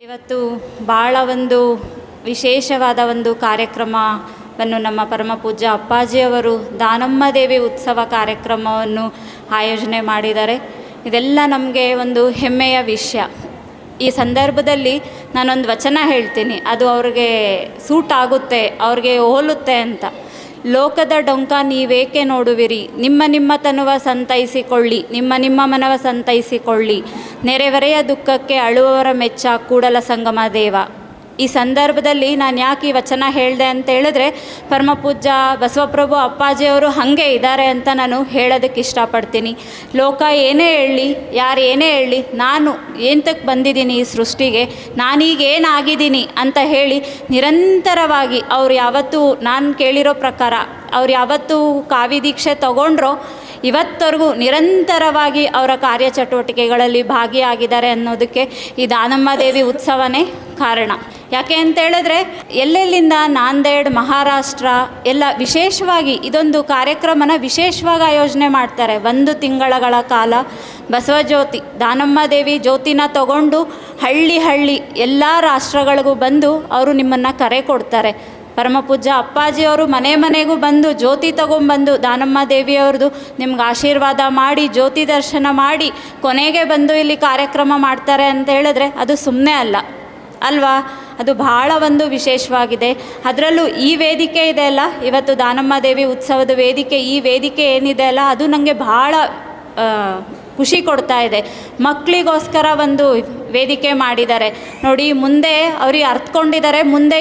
ಇವತ್ತು ಭಾಳ ಒಂದು ವಿಶೇಷವಾದ ಒಂದು ಕಾರ್ಯಕ್ರಮವನ್ನು ನಮ್ಮ ಪರಮ ಪೂಜ್ಯ ಅಪ್ಪಾಜಿಯವರು ದಾನಮ್ಮ ದೇವಿ ಉತ್ಸವ ಕಾರ್ಯಕ್ರಮವನ್ನು ಆಯೋಜನೆ ಮಾಡಿದ್ದಾರೆ. ಇದೆಲ್ಲ ನಮಗೆ ಒಂದು ಹೆಮ್ಮೆಯ ವಿಷಯ. ಈ ಸಂದರ್ಭದಲ್ಲಿ ನಾನೊಂದು ವಚನ ಹೇಳ್ತೀನಿ, ಅದು ಅವ್ರಿಗೆ ಸೂಟ್ ಆಗುತ್ತೆ, ಅವ್ರಿಗೆ ಹೋಲುತ್ತೆ ಅಂತ. ಲೋಕದ ಡೊಂಕ ನೀವೇಕೆ ನೋಡುವಿರಿ, ನಿಮ್ಮ ನಿಮ್ಮ ತನುವ ಸಂತೈಸಿಕೊಳ್ಳಿ, ನಿಮ್ಮ ನಿಮ್ಮ ಮನವ ಸಂತೈಸಿಕೊಳ್ಳಿ, ನೆರೆಹೊರೆಯ ದುಃಖಕ್ಕೆ ಅಳುವವರ ಮೆಚ್ಚ ಕೂಡಲ ಸಂಗಮ ದೇವ. ಈ ಸಂದರ್ಭದಲ್ಲಿ ನಾನು ಯಾಕೆ ಈ ವಚನ ಹೇಳಿದೆ ಅಂತ ಹೇಳಿದ್ರೆ, ಪರಮಪೂಜ್ಯ ಬಸವಪ್ರಭು ಅಪ್ಪಾಜಿಯವರು ಹಾಗೆ ಇದ್ದಾರೆ ಅಂತ ನಾನು ಹೇಳೋದಕ್ಕೆ ಇಷ್ಟಪಡ್ತೀನಿ. ಲೋಕ ಏನೇ ಹೇಳಲಿ, ಯಾರು ಏನೇ ಹೇಳಲಿ, ನಾನು ಏಂತಕ್ಕೆ ಬಂದಿದ್ದೀನಿ ಈ ಸೃಷ್ಟಿಗೆ, ನಾನೀಗ ಏನಾಗಿದ್ದೀನಿ ಅಂತ ಹೇಳಿ ನಿರಂತರವಾಗಿ ಅವ್ರು ಯಾವತ್ತೂ, ನಾನು ಕೇಳಿರೋ ಪ್ರಕಾರ ಅವ್ರು ಯಾವತ್ತೂ ಕಾವಿ ದೀಕ್ಷೆ ತಗೊಂಡ್ರೋ ಇವತ್ತವರೆಗೂ ನಿರಂತರವಾಗಿ ಅವರ ಕಾರ್ಯಚಟುವಟಿಕೆಗಳಲ್ಲಿ ಭಾಗಿಯಾಗಿದ್ದಾರೆ ಅನ್ನೋದಕ್ಕೆ ಈ ದಾನಮ್ಮ ದೇವಿ ಉತ್ಸವನೇ ಕಾರಣ. ಯಾಕೆ ಅಂತ ಹೇಳಿದ್ರೆ, ಎಲ್ಲೆಲ್ಲಿಂದ ನಾಂದೇಡ್, ಮಹಾರಾಷ್ಟ್ರ ಎಲ್ಲ ವಿಶೇಷವಾಗಿ ಇದೊಂದು ಕಾರ್ಯಕ್ರಮನ ವಿಶೇಷವಾಗಿ ಆಯೋಜನೆ ಮಾಡ್ತಾರೆ. 1 ತಿಂಗಳ ಕಾಲ ಬಸವಜ್ಯೋತಿ ದಾನಮ್ಮ ದೇವಿ ಜ್ಯೋತಿನ ತಗೊಂಡು ಹಳ್ಳಿ ಹಳ್ಳಿ ಎಲ್ಲ ರಾಷ್ಟ್ರಗಳಿಗೂ ಬಂದು ಅವರು ನಿಮ್ಮನ್ನು ಕರೆ ಕೊಡ್ತಾರೆ. ಪರಮಪೂಜ್ಯ ಅಪ್ಪಾಜಿಯವರು ಮನೆ ಮನೆಗೂ ಬಂದು ಜ್ಯೋತಿ ತಗೊಂಬಂದು ದಾನಮ್ಮ ದೇವಿಯವ್ರದ್ದು ನಿಮ್ಗೆ ಆಶೀರ್ವಾದ ಮಾಡಿ, ಜ್ಯೋತಿ ದರ್ಶನ ಮಾಡಿ, ಕೊನೆಗೆ ಬಂದು ಇಲ್ಲಿ ಕಾರ್ಯಕ್ರಮ ಮಾಡ್ತಾರೆ ಅಂತ ಹೇಳಿದ್ರೆ ಅದು ಸುಮ್ಮನೆ ಅಲ್ವಾ? ಅದು ಬಹಳ ಒಂದು ವಿಶೇಷವಾಗಿದೆ. ಅದರಲ್ಲೂ ಈ ವೇದಿಕೆ ಇದೆ ಅಲ್ಲ, ಇವತ್ತು ದಾನಮ್ಮ ದೇವಿ ಉತ್ಸವದ ವೇದಿಕೆ, ಈ ವೇದಿಕೆ ಏನಿದೆ ಅಲ್ಲ, ಅದು ನನಗೆ ಭಾಳ ಖುಷಿ ಕೊಡ್ತಾ ಇದೆ. ಮಕ್ಕಳಿಗೋಸ್ಕರ ಒಂದು ವೇದಿಕೆ ಮಾಡಿದ್ದಾರೆ ನೋಡಿ. ಮುಂದೆ ಅವ್ರಿಗೆ ಅರ್ಥಕೊಂಡಿದ್ದಾರೆ, ಮುಂದೆ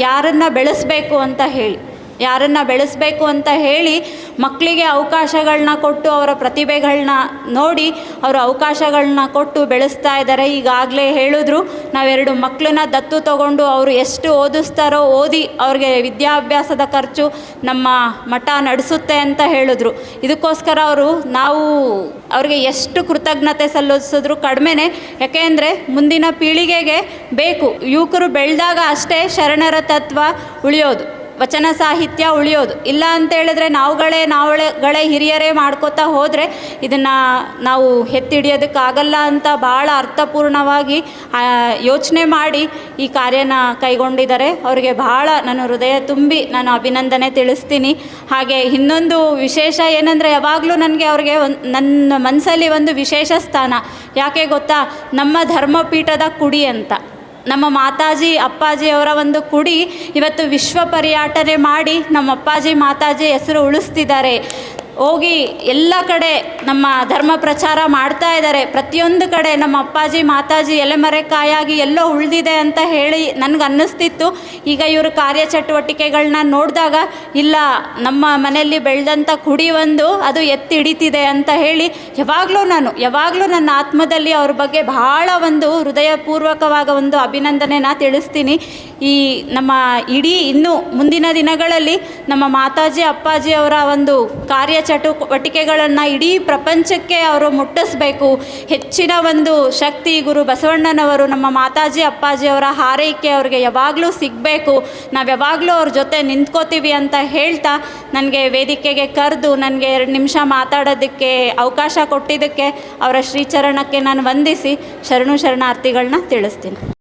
ಯಾರನ್ನು ಬೆಳೆಸಬೇಕು ಅಂತ ಹೇಳಿ ಮಕ್ಕಳಿಗೆ ಅವಕಾಶಗಳನ್ನ ಕೊಟ್ಟು, ಅವರ ಪ್ರತಿಭೆಗಳನ್ನ ನೋಡಿ ಅವರು ಅವಕಾಶಗಳನ್ನ ಕೊಟ್ಟು ಬೆಳೆಸ್ತಾ ಇದ್ದಾರೆ. ಈಗಾಗಲೇ ಹೇಳಿದ್ರು, ನಾವೆರಡು ಮಕ್ಕಳನ್ನ ದತ್ತು ತಗೊಂಡು ಅವರು ಎಷ್ಟು ಓದಿಸ್ತಾರೋ ಓದಿ ಅವ್ರಿಗೆ ವಿದ್ಯಾಭ್ಯಾಸದ ಖರ್ಚು ನಮ್ಮ ಮಠ ನಡೆಸುತ್ತೆ ಅಂತ ಹೇಳಿದ್ರು. ಇದಕ್ಕೋಸ್ಕರ ನಾವು ಅವ್ರಿಗೆ ಎಷ್ಟು ಕೃತಜ್ಞತೆ ಸಲ್ಲಿಸಿದ್ರು ಕಡಿಮೆನೇ. ಯಾಕೆಂದರೆ ಮುಂದಿನ ಪೀಳಿಗೆಗೆ ಬೇಕು, ಯುವಕರು ಬೆಳೆದಾಗ ಅಷ್ಟೇ ಶರಣರ ತತ್ವ ಉಳಿಯೋದು, ವಚನ ಸಾಹಿತ್ಯ ಉಳಿಯೋದು. ಇಲ್ಲ ಅಂತ ಹೇಳಿದ್ರೆ ನಾವುಗಳೇ ಹಿರಿಯರೇ ಮಾಡ್ಕೋತಾ ಹೋದರೆ ಇದನ್ನು ನಾವು ಎತ್ತಿಡಿಯೋದಕ್ಕಾಗಲ್ಲ ಅಂತ ಭಾಳ ಅರ್ಥಪೂರ್ಣವಾಗಿ ಯೋಚನೆ ಮಾಡಿ ಈ ಕಾರ್ಯನ ಕೈಗೊಂಡಿದ್ದಾರೆ. ಅವರಿಗೆ ಭಾಳ ನಾನು ಹೃದಯ ತುಂಬಿ ನಾನು ಅಭಿನಂದನೆ ತಿಳಿಸ್ತೀನಿ. ಹಾಗೆ ಇನ್ನೊಂದು ವಿಶೇಷ ಏನಂದರೆ, ಯಾವಾಗಲೂ ನನಗೆ ಅವ್ರಿಗೆ ನನ್ನ ಮನಸ್ಸಲ್ಲಿ ಒಂದು ವಿಶೇಷ ಸ್ಥಾನ. ಯಾಕೆ ಗೊತ್ತಾ? ನಮ್ಮ ಧರ್ಮಪೀಠದ ಕುಡಿ ಅಂತ. ನಮ್ಮ ಮಾತಾಜಿ ಅಪ್ಪಾಜಿಯವರ ಒಂದು ಕುಡಿ ಇವತ್ತು ವಿಶ್ವ ಪರ್ಯಟನೆ ಮಾಡಿ ನಮ್ಮ ಅಪ್ಪಾಜಿ ಮಾತಾಜಿ ಹೆಸರು ಉಳಿಸ್ತಿದ್ದಾರೆ. ಹೋಗಿ ಎಲ್ಲ ಕಡೆ ನಮ್ಮ ಧರ್ಮ ಪ್ರಚಾರ ಮಾಡ್ತಾ ಇದ್ದಾರೆ. ಪ್ರತಿಯೊಂದು ಕಡೆ ನಮ್ಮ ಅಪ್ಪಾಜಿ ಮಾತಾಜಿ ಎಲೆಮರೆಕಾಯಾಗಿ ಎಲ್ಲೋ ಉಳಿದಿದೆ ಅಂತ ಹೇಳಿ ನನಗೆ ಅನ್ನಿಸ್ತಿತ್ತು. ಈಗ ಇವರು ಕಾರ್ಯಚಟುವಟಿಕೆಗಳನ್ನ ನೋಡಿದಾಗ, ಇಲ್ಲ, ನಮ್ಮ ಮನೆಯಲ್ಲಿ ಬೆಳೆದಂಥ ಕುಡಿ ಅದು ಎತ್ತಿ ಹಿಡಿತಿದೆ ಅಂತ ಹೇಳಿ ಯಾವಾಗಲೂ ನನ್ನ ಆತ್ಮದಲ್ಲಿ ಅವ್ರ ಬಗ್ಗೆ ಭಾಳ ಒಂದು ಹೃದಯಪೂರ್ವಕವಾದ ಒಂದು ಅಭಿನಂದನೆನ ತಿಳಿಸ್ತೀನಿ. ಈ ನಮ್ಮ ಇನ್ನೂ ಮುಂದಿನ ದಿನಗಳಲ್ಲಿ ನಮ್ಮ ಮಾತಾಜಿ ಅಪ್ಪಾಜಿಯವರ ಒಂದು ಕಾರ್ಯಚಟುವಟಿಕೆಗಳನ್ನು ಇಡೀ ಪ್ರಪಂಚಕ್ಕೆ ಅವರು ಮುಟ್ಟಿಸ್ಬೇಕು. ಹೆಚ್ಚಿನ ಒಂದು ಶಕ್ತಿ ಗುರು ಬಸವಣ್ಣನವರು, ನಮ್ಮ ಮಾತಾಜಿ ಅಪ್ಪಾಜಿಯವರ ಹಾರೈಕೆ ಅವ್ರಿಗೆ ಯಾವಾಗಲೂ ಸಿಗಬೇಕು. ನಾವು ಯಾವಾಗಲೂ ಅವ್ರ ಜೊತೆ ನಿಂತ್ಕೋತೀವಿ ಅಂತ ಹೇಳ್ತಾ, ನನಗೆ ವೇದಿಕೆಗೆ ಕರೆದು ನನಗೆ 2 ನಿಮಿಷ ಮಾತಾಡೋದಕ್ಕೆ ಅವಕಾಶ ಕೊಟ್ಟಿದ್ದಕ್ಕೆ ಅವರ ಶ್ರೀಚರಣಕ್ಕೆ ನಾನು ವಂದಿಸಿ ಶರಣಾರ್ಥಿಗಳನ್ನ ತಿಳಿಸ್ತೀನಿ.